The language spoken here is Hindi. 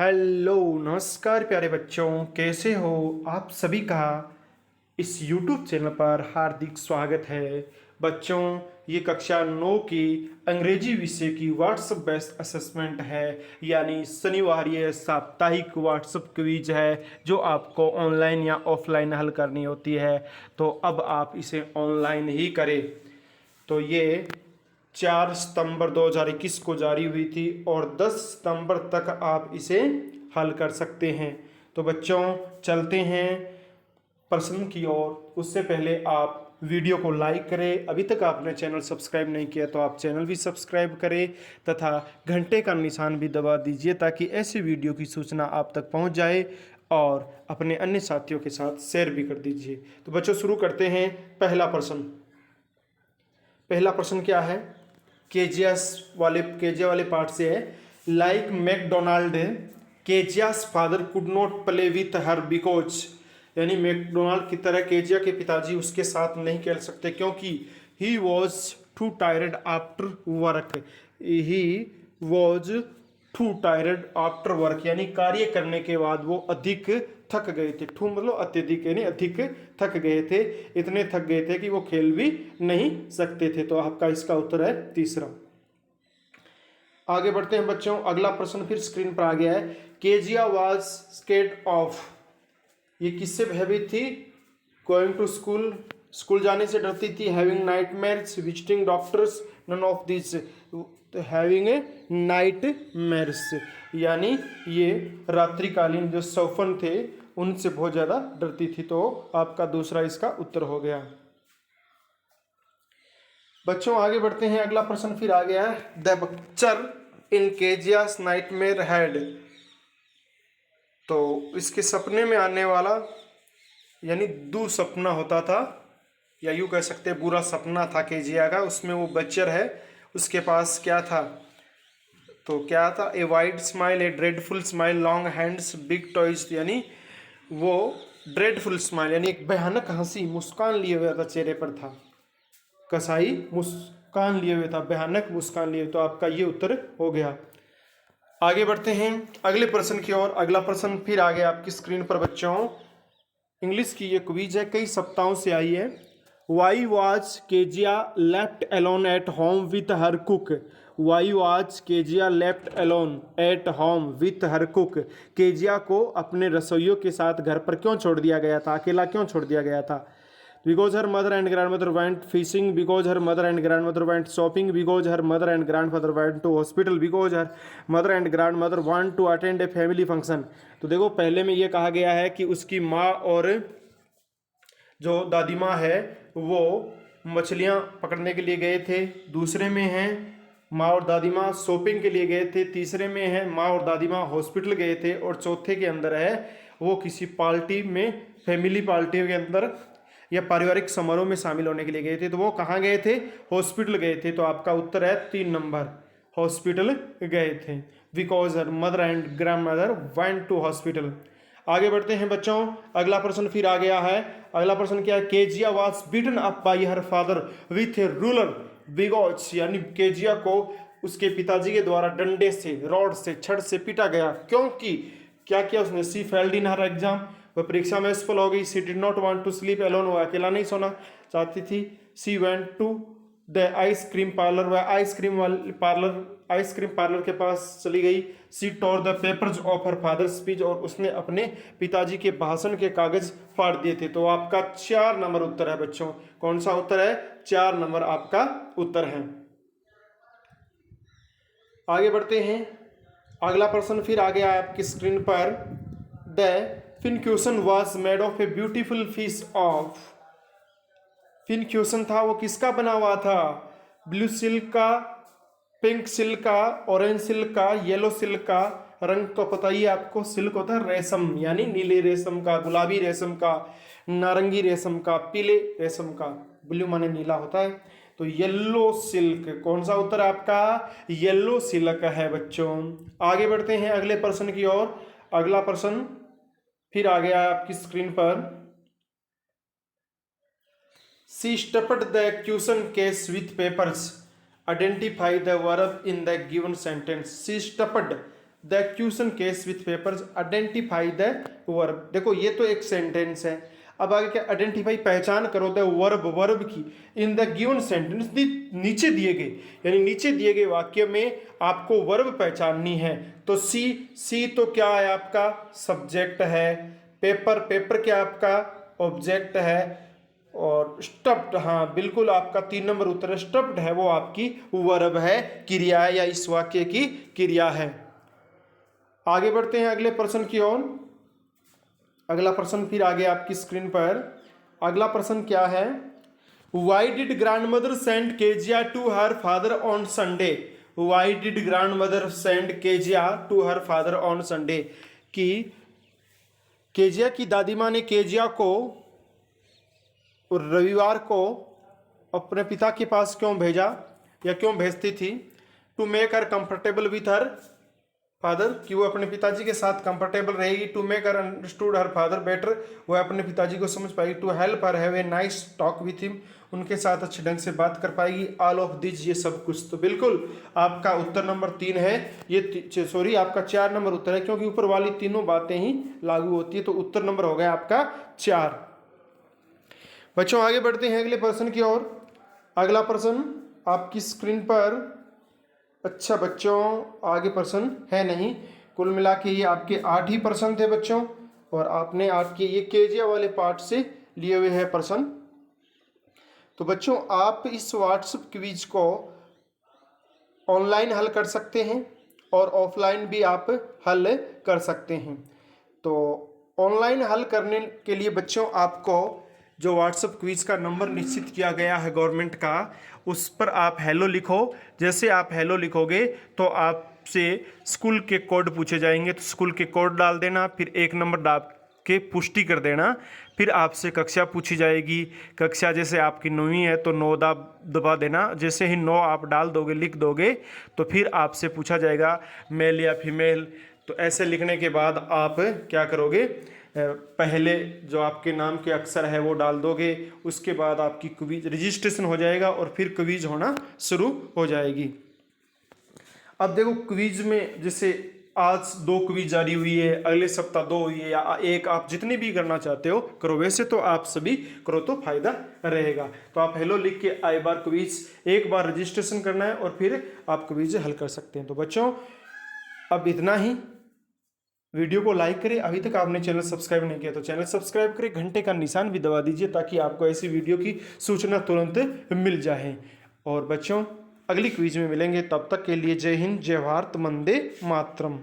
हेलो नमस्कार प्यारे बच्चों, कैसे हो आप सभी का इस YouTube चैनल पर हार्दिक स्वागत है। बच्चों, ये कक्षा 9 की अंग्रेजी विषय की व्हाट्सएप बेस्ड असेसमेंट है, यानी शनिवारीय साप्ताहिक व्हाट्सएप क्विज है जो आपको ऑनलाइन या ऑफलाइन हल करनी होती है। तो अब आप इसे ऑनलाइन ही करें। तो ये 4 सितंबर 2021 को जारी हुई थी और 10 सितंबर तक आप इसे हल कर सकते हैं। तो बच्चों, चलते हैं प्रश्न की ओर। उससे पहले आप वीडियो को लाइक करें। अभी तक आपने चैनल सब्सक्राइब नहीं किया तो आप चैनल भी सब्सक्राइब करें तथा घंटे का निशान भी दबा दीजिए ताकि ऐसे वीडियो की सूचना आप तक पहुंच जाए, और अपने अन्य साथियों के साथ शेयर भी कर दीजिए। तो बच्चों, शुरू करते हैं। पहला प्रश्न क्या है? केजिया वाले पार्ट से है। Like McDonald, Kezia's father could not play with her because, यानी मैकडोनाल्ड की तरह केजिया के पिताजी उसके साथ नहीं खेल सकते क्योंकि he was to tired after work. He was to tired after work, यानी कार्य करने के बाद वो अधिक थक गए थे। टू मतलब अत्यधिक, यानी अधिक थक गए थे। इतने थक गए थे कि वो खेल भी नहीं सकते थे। तो आपका इसका उत्तर है तीसरा। आगे बढ़ते हैं बच्चों। अगला प्रश्न फिर स्क्रीन पर आ गया है। केजिया वाज स्केर्ड ऑफ, ये किससे भयभीत थी? गोइंग टू स्कूल, स्कूल जाने से डरती थी। Having nightmares, visiting doctors, none of this. Having a nightmares, यानी ये रात्रिकालीन जो सपन थे उनसे बहुत ज़्यादा डरती थी। तो आपका दूसरा इसका उत्तर हो गया। बच्चों, आगे बढ़ते हैं। अगला प्रश्न फिर आ गया है। The butcher in Kezia's nightmare had, तो इसके सपने में आने वाला, यानी दुःसपना होता था, या यूँ कह सकते हैं बुरा सपना था केजिया का। उसमें वो बच्चर है, उसके पास क्या था? तो क्या था? A wide smile, A dreadful smile, long hands, big toys, यानी वो ड्रेडफुल स्माइल यानी एक भयानक हंसी, मुस्कान लिए हुए था, चेहरे पर था। कसाई मुस्कान लिए हुए था, भयानक मुस्कान लिए। तो आपका ये उत्तर हो गया। आगे बढ़ते हैं अगले प्रश्न की ओर। अगला प्रश्न फिर आ गया आपकी स्क्रीन पर बच्चों। इंग्लिश की ये क्विज है, कई सप्ताहों से आई है। Why was Kezia left alone at home with her cook? Why was Kezia left alone at home with her cook? Kezia को अपने रसोइयों के साथ घर पर क्यों छोड़ दिया गया था, अकेला क्यों छोड़ दिया गया था? Because her mother and grandmother went fishing, because her mother and grandmother went shopping, because her mother and grandfather went to hospital, because her mother and grandmother want to attend a family function। तो देखो, पहले में ये कहा गया है कि उसकी माँ और जो दादी माँ है वो मछलियाँ पकड़ने के लिए गए थे। दूसरे में है माँ और दादी माँ शॉपिंग के लिए गए थे। तीसरे में है माँ और दादी माँ हॉस्पिटल गए थे। और चौथे के अंदर है वो किसी पार्टी में, फैमिली पार्टी के अंदर या पारिवारिक समारोह में शामिल होने के लिए गए थे। तो वो कहाँ गए थे? हॉस्पिटल गए थे। तो आपका उत्तर है 3 नंबर, हॉस्पिटल गए थे। Because her mother and grandmother went to hospital. आगे बढ़ते हैं बच्चों। अगला प्रश्न फिर आ गया है। अगला प्रश्न क्या है? Kezia was beaten up by her father with A ruler because, यानी केजिया को उसके पिताजी के द्वारा डंडे से, रॉड से, छड़ से पीटा गया क्योंकि क्या किया उसने? See failed in her exam, वह परीक्षा में असफल हो गई। She did not want to sleep alone, वह अकेला नहीं सोना चाहती थी। She went to the ice cream parlour, वह आइसक्रीम पार्लर के पास चली गई। She tore the papers of her father speech, और उसने अपने पिताजी के भाषण के कागज फाड़ दिए थे। तो आपका 4 नंबर उत्तर है बच्चों। कौन सा उत्तर है? 4 नंबर आपका उत्तर है। आगे बढ़ते हैं। अगला प्रश्न फिर आ गया है आपकी स्क्रीन पर। The pincushion was made of a beautiful fish of, pincushion था वो किसका बना हुआ था? ब्लू सिल्क का, पिंक सिल्क का, ऑरेंज सिल्क का, येलो सिल्क का। रंग तो पता ही है आपको, सिल्क होता है रेशम, यानी नीले रेशम का, गुलाबी रेशम का, नारंगी रेशम का, पीले रेशम का। ब्लू माने नीला होता है। तो येलो सिल्क, कौन सा उत्तर आपका? येलो सिल्क है बच्चों। आगे बढ़ते हैं अगले प्रश्न की ओर। अगला प्रश्न फिर आ गया आपकी स्क्रीन पर। She stuffed the question case with papers, identify the verb in the given sentence. She stuffed the question case with papers, identify the verb. देखो ये तो एक सेंटेंस है, अब आगे क्या, आइडेंटिफाई पहचान करो द वर्ब, वर्ब की, इन द गिवन सेंटेंस, नीचे दिए गए, यानी नीचे दिए गए वाक्य में आपको वर्ब पहचाननी है। तो सी तो क्या है आपका सब्जेक्ट है, पेपर, पेपर क्या आपका ऑब्जेक्ट है, और स्टफ्ड, हाँ बिल्कुल आपका 3 नंबर उत्तर है, स्टफ्ड है वो आपकी वर्ब है, क्रिया है या इस वाक्य की क्रिया है। आगे बढ़ते हैं अगले प्रश्न की ओर। अगला प्रश्न फिर आगे आपकी स्क्रीन पर, अगला प्रश्न क्या है, why did grandmother send Kezia to her father on Sunday, why did grandmother send Kezia to her father on Sunday, कि केजिया की दादी माँ ने केजिया को रविवार को अपने पिता के पास क्यों भेजा या क्यों भेजती थी, to make her comfortable with her father, कि वो अपने पिताजी के साथ कंफर्टेबल रहेगी, to make her understood her father better, वो अपने पिताजी को समझ पाएगी, to help her have a nice talk with him, उनके साथ अच्छे ढंग से बात कर पाएगी, ऑल ऑफ दिस, ये सब कुछ। तो बिल्कुल आपका उत्तर नंबर 3 है, ये सॉरी आपका 4 नंबर उत्तर है, क्योंकि ऊपर वाली तीनों बातें ही लागू होती है, तो उत्तर नंबर हो गया आपका 4। बच्चों आगे बढ़ते हैं अगले प्रश्न की ओर। अगला प्रश्न आपकी स्क्रीन पर, अच्छा बच्चों आगे प्रश्न है नहीं, कुल मिला के ये आपके 8 ही प्रश्न थे बच्चों, और आपने आपके ये केजिया वाले पार्ट से लिए हुए हैं प्रश्न। तो बच्चों आप इस व्हाट्सएप क्विज को ऑनलाइन हल कर सकते हैं और ऑफलाइन भी आप हल कर सकते हैं। तो ऑनलाइन हल करने के लिए बच्चों आपको जो व्हाट्सएप क्विज का नंबर निश्चित किया गया है गवर्नमेंट का, उस पर आप हेलो लिखो। जैसे आप हेलो लिखोगे तो आपसे स्कूल के कोड पूछे जाएंगे, तो स्कूल के कोड डाल देना, फिर 1 नंबर डाल के पुष्टि कर देना। फिर आपसे कक्षा पूछी जाएगी, कक्षा जैसे आपकी 9वीं है तो 9 दबा देना। जैसे ही 9 आप डाल दोगे, लिख दोगे, तो फिर आपसे पूछा जाएगा मेल या फीमेल। तो ऐसे लिखने के बाद आप क्या करोगे, पहले जो आपके नाम के अक्षर है वो डाल दोगे, उसके बाद आपकी क्विज रजिस्ट्रेशन हो जाएगा और फिर क्विज होना शुरू हो जाएगी। अब देखो क्विज में जैसे आज 2 क्विज जारी हुई है, अगले सप्ताह 2 हुई है, या 1, आप जितनी भी करना चाहते हो करो, वैसे तो आप सभी करो तो फायदा रहेगा। तो आप हेलो लिख के आई बार क्विज, एक बार रजिस्ट्रेशन करना है और फिर आप क्विज हल कर सकते हैं। तो बच्चों अब इतना ही, वीडियो को लाइक करें, अभी तक आपने चैनल सब्सक्राइब नहीं किया तो चैनल सब्सक्राइब करें, घंटे का निशान भी दबा दीजिए ताकि आपको ऐसी वीडियो की सूचना तुरंत मिल जाए। और बच्चों अगली क्विज में मिलेंगे, तब तक के लिए जय हिंद, जय भारत, वंदे मातरम।